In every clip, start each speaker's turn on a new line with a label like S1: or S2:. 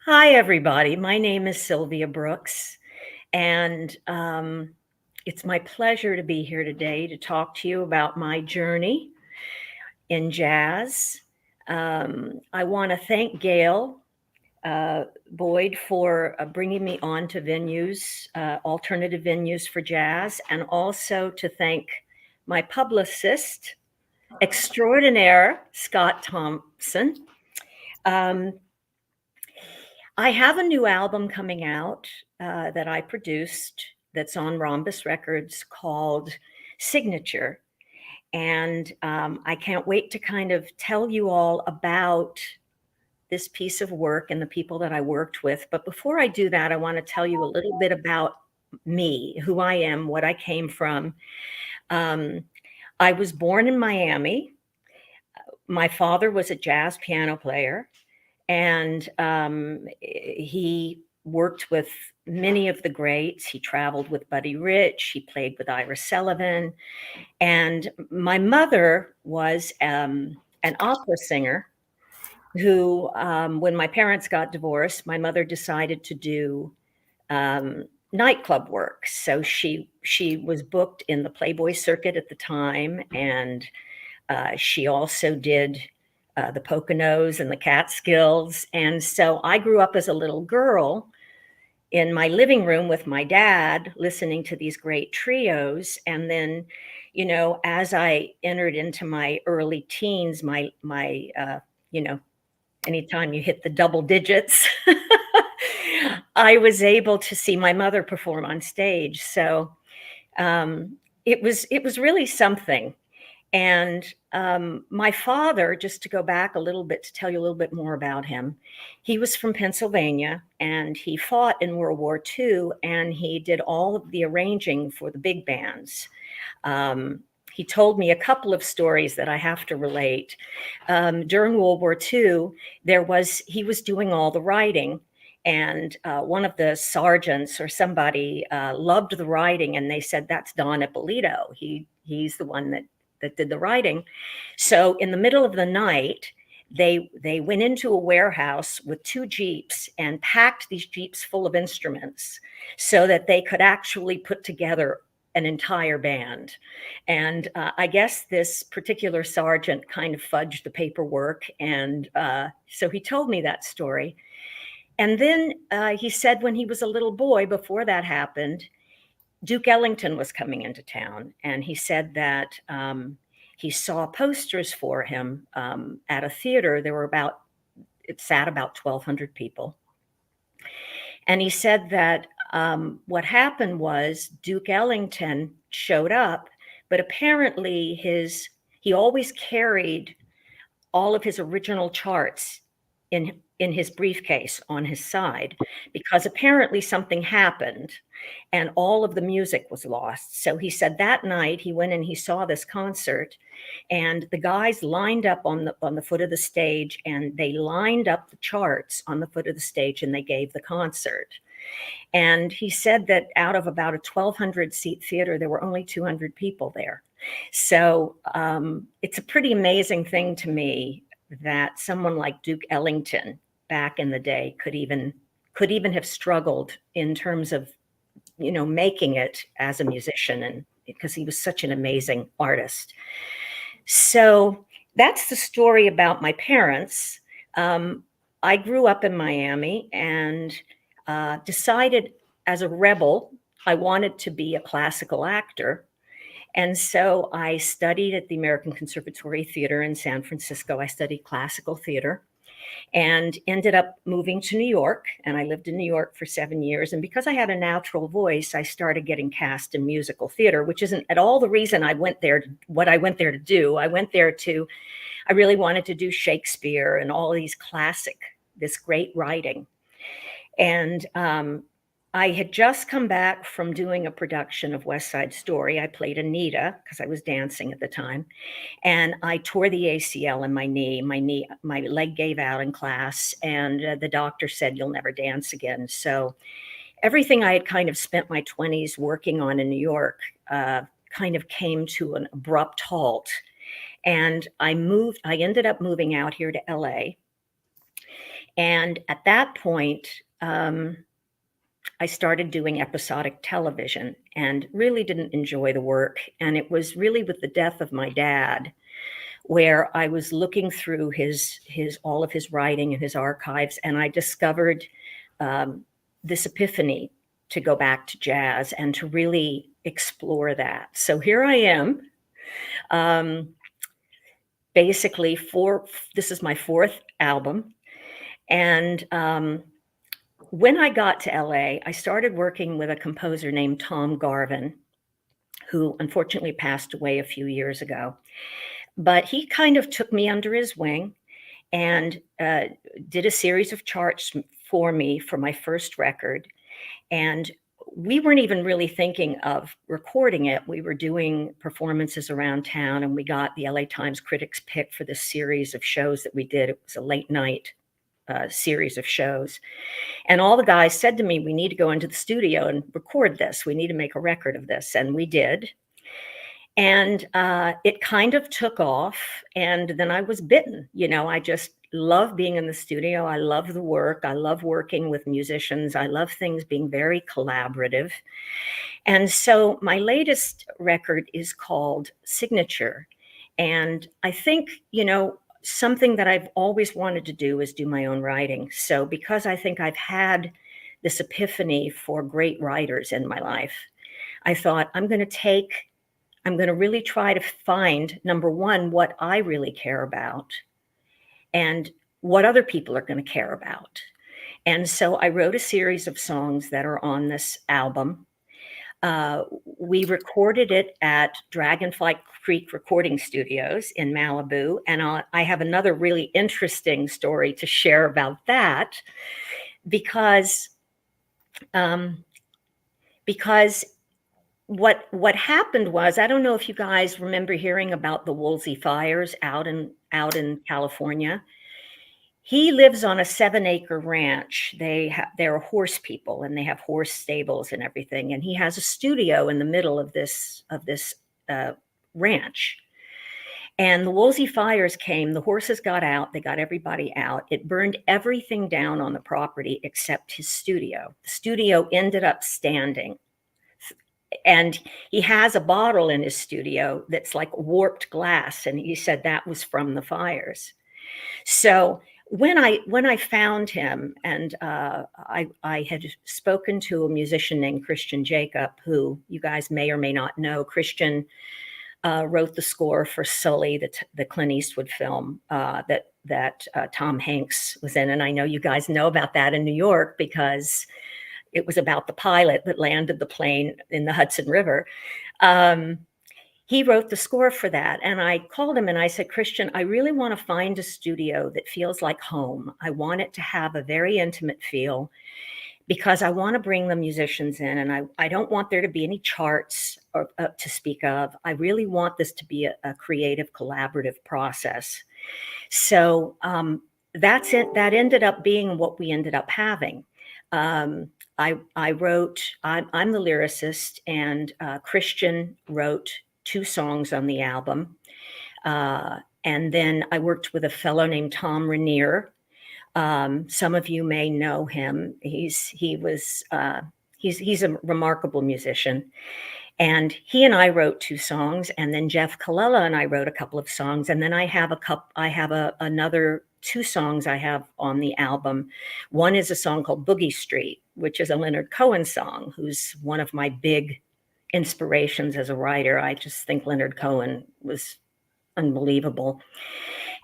S1: Hi, everybody. My name is Sylvia Brooks, and it's my pleasure to be here today to talk to you about my journey in jazz. I want to thank Gail Boyd for bringing me on to venues, alternative venues for jazz, and also to thank my publicist extraordinaire, Scott Thompson. Um, I have a new album coming out that I produced that's on Rhombus Records called Signature. And I can't wait to kind of tell you all about this piece of work and the people that I worked with. But before I do that, I want to tell you a little bit about me, who I am, what I came from. Um, I was born in Miami. My father was a jazz piano player. And he worked with many of the greats. He traveled with Buddy Rich. He played with Ira Sullivan. And my mother was an opera singer who, when my parents got divorced, my mother decided to do nightclub work. So she was booked in the Playboy circuit at the time, and she also did the Poconos and the Catskills. And so I grew up as a little girl in my living room with my dad, listening to these great trios. And then, as I entered into my early teens, anytime you hit the double digits, I was able to see my mother perform on stage. So it was really something. And my father, just to go back a little bit to tell you a little bit more about him, he was from Pennsylvania and he fought in World War II and he did all of the arranging for the big bands. He told me a couple of stories that I have to relate. During World War II, he was doing all the writing. And one of the sergeants or somebody loved the writing, and they said, "That's Don Ippolito. He's the one that did the writing." So in the middle of the night, they went into a warehouse with two Jeeps and packed these Jeeps full of instruments so that they could actually put together an entire band. And I guess this particular sergeant kind of fudged the paperwork. And so he told me that story. And then he said when he was a little boy, before that happened, Duke Ellington was coming into town, and he said that he saw posters for him at a theater. It sat about 1,200 people. And he said that what happened was Duke Ellington showed up, but apparently he always carried all of his original charts in his briefcase on his side, because apparently something happened and all of the music was lost. So he said that night he went and he saw this concert, and the guys lined up on the foot of the stage, and they lined up the charts on the foot of the stage, and they gave the concert. And he said that out of about a 1,200 seat theater, there were only 200 people there. So it's a pretty amazing thing to me that someone like Duke Ellington back in the day could even have struggled in terms of making it as a musician, and because he was such an amazing artist. So that's the story about my parents. I grew up in Miami and decided as a rebel I wanted to be a classical actor. And so I studied at the American Conservatory Theater in San Francisco. I studied classical theater and ended up moving to New York. And I lived in New York for 7 years. And because I had a natural voice, I started getting cast in musical theater, which isn't at all the reason I went there, what I went there to do. I really wanted to do Shakespeare and all these this great writing. And I had just come back from doing a production of West Side Story. I played Anita because I was dancing at the time. And I tore the ACL in my knee. My leg gave out in class, and the doctor said, "You'll never dance again." So everything I had kind of spent my 20s working on in New York kind of came to an abrupt halt. And I ended up moving out here to LA. And at that point, I started doing episodic television and really didn't enjoy the work. And it was really with the death of my dad where I was looking through his all of his writing and his archives, and I discovered this epiphany to go back to jazz and to really explore that. So here I am, basically this is my fourth album, and when I got to LA, I started working with a composer named Tom Garvin, who unfortunately passed away a few years ago. But he kind of took me under his wing and did a series of charts for me for my first record. And we weren't even really thinking of recording it. We were doing performances around town, and we got the LA Times Critics Pick for this series of shows that we did. It was a late night series of shows. And all the guys said to me, we need to go into the studio and record this. We need to make a record of this. And we did. And it kind of took off. And then I was bitten. You know, I just love being in the studio. I love the work. I love working with musicians. I love things being very collaborative. And so my latest record is called Signature. And I think, you know, something that I've always wanted to do is do my own writing. So because I think I've had this epiphany for great writers in my life, I thought I'm going to really try to find, number one, what I really care about and what other people are going to care about. And so I wrote a series of songs that are on this album. We recorded it at Dragonfly Creek Recording Studios in Malibu. And I have another really interesting story to share about that because what happened was, I don't know if you guys remember hearing about the Woolsey fires out in California. He lives on a 7-acre ranch. They're horse people, and they have horse stables and everything. And he has a studio in the middle of this ranch. And the Woolsey fires came. The horses got out. They got everybody out. It burned everything down on the property except his studio. The studio ended up standing. And he has a bottle in his studio that's like warped glass. And he said that was from the fires. So when I found him, and I had spoken to a musician named Christian Jacob, who you guys may or may not know. Christian wrote the score for Sully, the Clint Eastwood film that Tom Hanks was in. And I know you guys know about that in New York because it was about the pilot that landed the plane in the Hudson River. He wrote the score for that. And I called him and I said, Christian, I really want to find a studio that feels like home. I want it to have a very intimate feel because I want to bring the musicians in, and I don't want there to be any charts to speak of. I really want this to be a creative, collaborative process. So that's it. That ended up being what we ended up having. I wrote, I'm the lyricist, and Christian wrote 2 songs on the album. And then I worked with a fellow named Tom Rainier. Some of you may know him. He's a remarkable musician. And he and I wrote 2 songs, and then Jeff Colella and I wrote a couple of songs. And then I have another 2 songs I have on the album. One is a song called Boogie Street, which is a Leonard Cohen song, who's one of my big inspirations as a writer. I just think Leonard Cohen was unbelievable.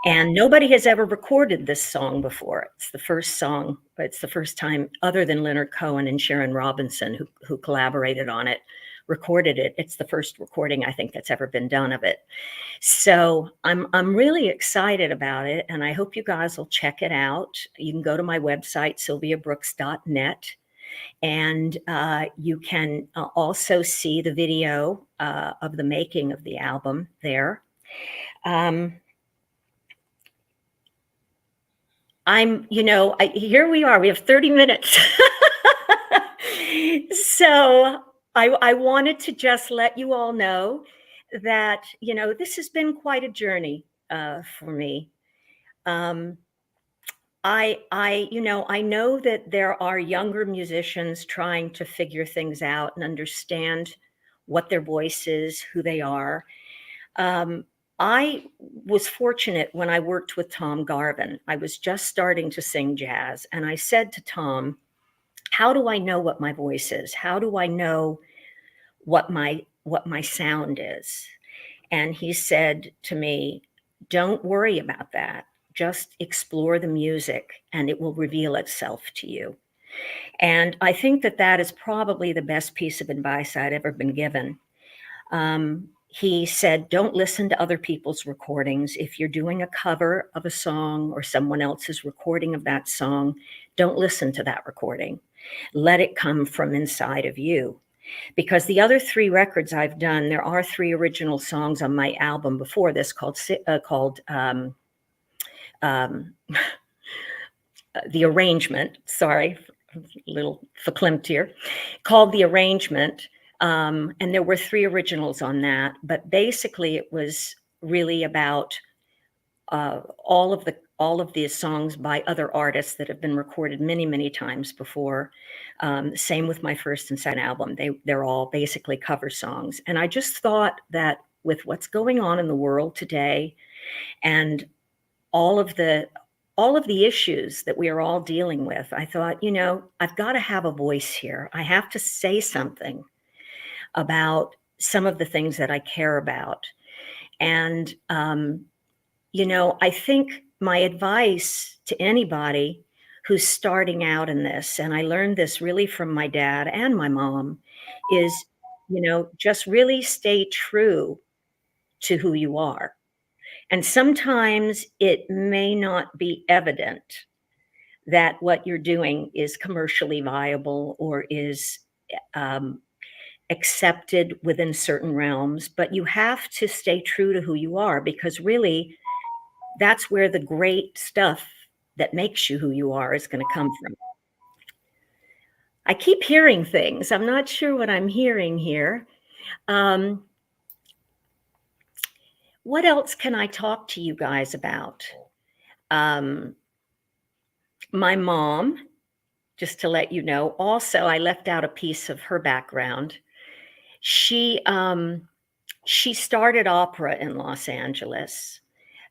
S1: And nobody has ever recorded this song before. It's the first song, but it's the first time other than Leonard Cohen and Sharon Robinson, who collaborated on it, recorded it. It's the first recording I think that's ever been done of it. So I'm really excited about it, and I hope you guys will check it out. You can go to my website, sylviabrooks.net, and you can also see the video of the making of the album there. Here we are. We have 30 minutes. So I wanted to just let you all know that, this has been quite a journey for me. I know that there are younger musicians trying to figure things out and understand what their voice is, who they are. Um, I was fortunate when I worked with Tom Garvin. I was just starting to sing jazz, and I said to Tom, "How do I know what my voice is? How do I know what my sound is?" And he said to me, "Don't worry about that. Just explore the music and it will reveal itself to you." And I think that that is probably the best piece of advice I'd ever been given. He said, "Don't listen to other people's recordings. If you're doing a cover of a song or someone else's recording of that song, don't listen to that recording. Let it come from inside of you." Because the other 3 records I've done, there are 3 original songs on my album before this called um, The Arrangement. Sorry, a little verklempt here. Called The Arrangement. And there were 3 originals on that. But basically, it was really about all of the songs by other artists that have been recorded many, many times before. Same with my first and second album. They're all basically cover songs. And I just thought that with what's going on in the world today and all of the all of the issues that we are all dealing with, I thought, I've got to have a voice here. I have to say something about some of the things that I care about. And I think my advice to anybody who's starting out in this, and I learned this really from my dad and my mom, is, just really stay true to who you are. And sometimes it may not be evident that what you're doing is commercially viable or is um, accepted within certain realms, but you have to stay true to who you are, because really, that's where the great stuff that makes you who you are is going to come from. I keep hearing things. I'm not sure what I'm hearing here. Um, what else can I talk to you guys about? Um, my mom, just to let you know, also, I left out a piece of her background. She started opera in Los Angeles.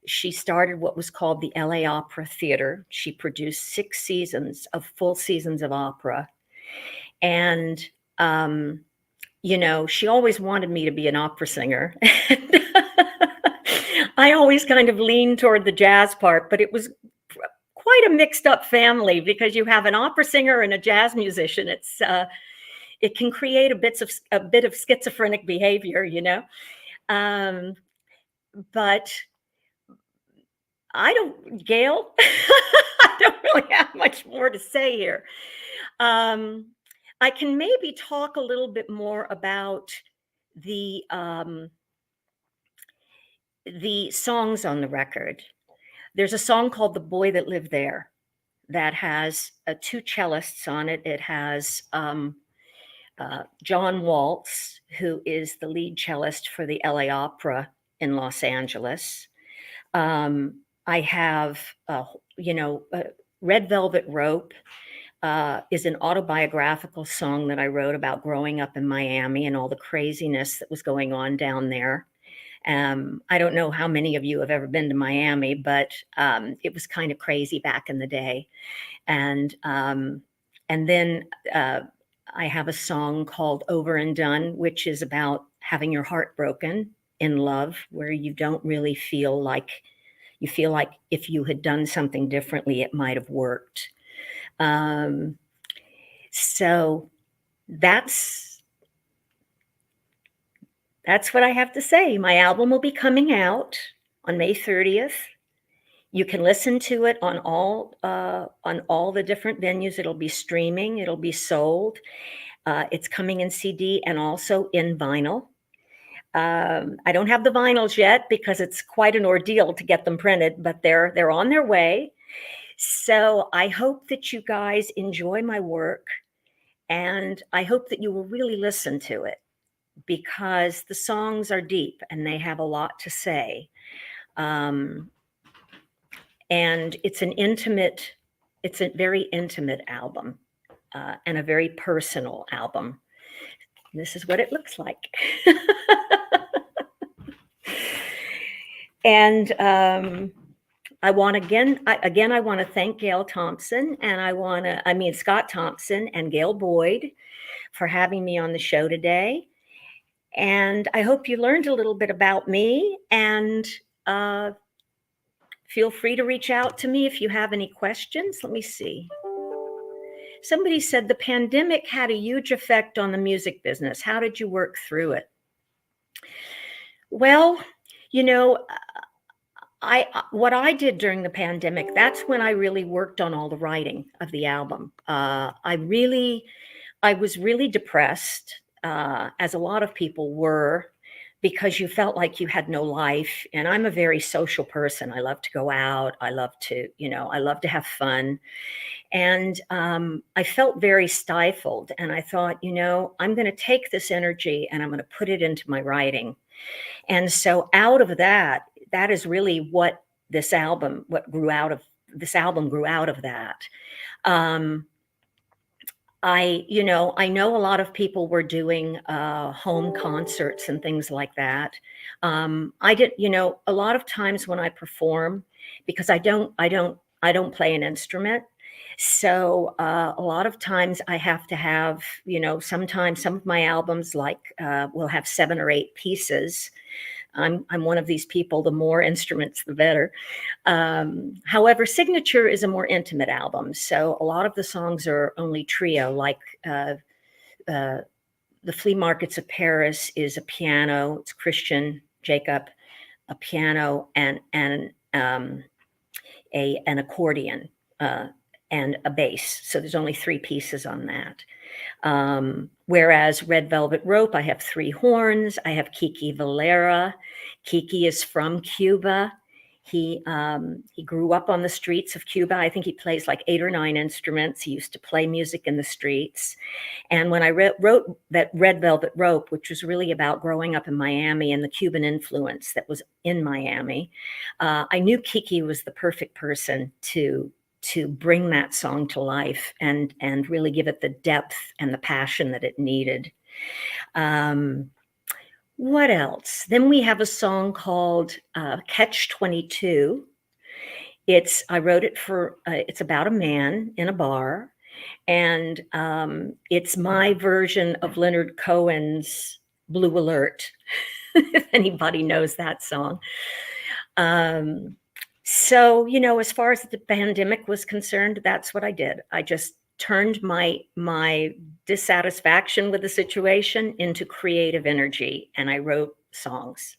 S1: She started what was called the LA Opera Theater. She produced 6 seasons of full seasons of opera. And, she always wanted me to be an opera singer. I always kind of leaned toward the jazz part, but it was quite a mixed up family because you have an opera singer and a jazz musician. It can create a bit of schizophrenic behavior. Um, but Gail, I don't really have much more to say here. I can maybe talk a little bit more about the songs on the record. There's a song called "The Boy That Lived There" that has 2 cellists on it. It has John Waltz, who is the lead cellist for the LA Opera in Los Angeles. I have, Red Velvet Rope is an autobiographical song that I wrote about growing up in Miami and all the craziness that was going on down there. I don't know how many of you have ever been to Miami, but it was kind of crazy back in the day. And then I have a song called "Over and Done," which is about having your heart broken in love, where you don't really feel like if you had done something differently, it might have worked. So that's what I have to say. My album will be coming out on May 30th. You can listen to it on all the different venues. It'll be streaming. It'll be sold. It's coming in CD and also in vinyl. I don't have the vinyls yet because it's quite an ordeal to get them printed, but they're on their way. So I hope that you guys enjoy my work, and I hope that you will really listen to it, because the songs are deep and they have a lot to say. And it's an intimate it's a very intimate album, and a very personal album. This is what it looks like. And I want I want to thank Gail Thompson, and I mean Scott Thompson and Gail Boyd for having me on the show today. And I hope you learned a little bit about me, and feel free to reach out to me if you have any questions. Let me see. Somebody said the pandemic had a huge effect on the music business. How did you work through it? Well, you know, what I did during the pandemic, that's when I really worked on all the writing of the album. I was really depressed, as a lot of people were, because you felt like you had no life. And I'm a very social person. I love to go out. I love to, I love to have fun. And I felt very stifled. And I thought, I'm going to take this energy and I'm going to put it into my writing. And so out of that, that is really what grew out of this album grew out of that. I know a lot of people were doing home concerts and things like that. I did, a lot of times when I perform, because I don't play an instrument. So a lot of times I have to have, sometimes some of my albums will have 7 or 8 pieces. I'm one of these people, the more instruments, the better. However, Signature is a more intimate album. So a lot of the songs are only trio, like The Flea Markets of Paris is a piano, it's Christian Jacob, a piano, and an accordion, and a bass. So there's only 3 pieces on that. Whereas Red Velvet Rope, I have 3 horns. I have Kiki Valera. Kiki is from Cuba. He grew up on the streets of Cuba. I think he plays like 8 or 9 instruments. He used to play music in the streets. And when I wrote that Red Velvet Rope, which was really about growing up in Miami and the Cuban influence that was in Miami, I knew Kiki was the perfect person to bring that song to life and really give it the depth and the passion that it needed. What else? Then we have a song called Catch 22. I wrote it it's about a man in a bar, and it's my version of Leonard Cohen's Blue Alert, if anybody knows that song. So, as far as the pandemic was concerned, that's what I did. I just turned my dissatisfaction with the situation into creative energy, and I wrote songs.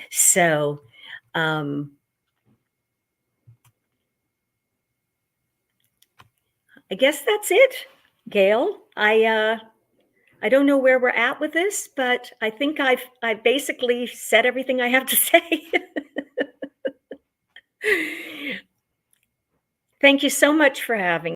S1: So, I guess that's it, Gail. I don't know where we're at with this, but I think I've basically said everything I have to say. Thank you so much for having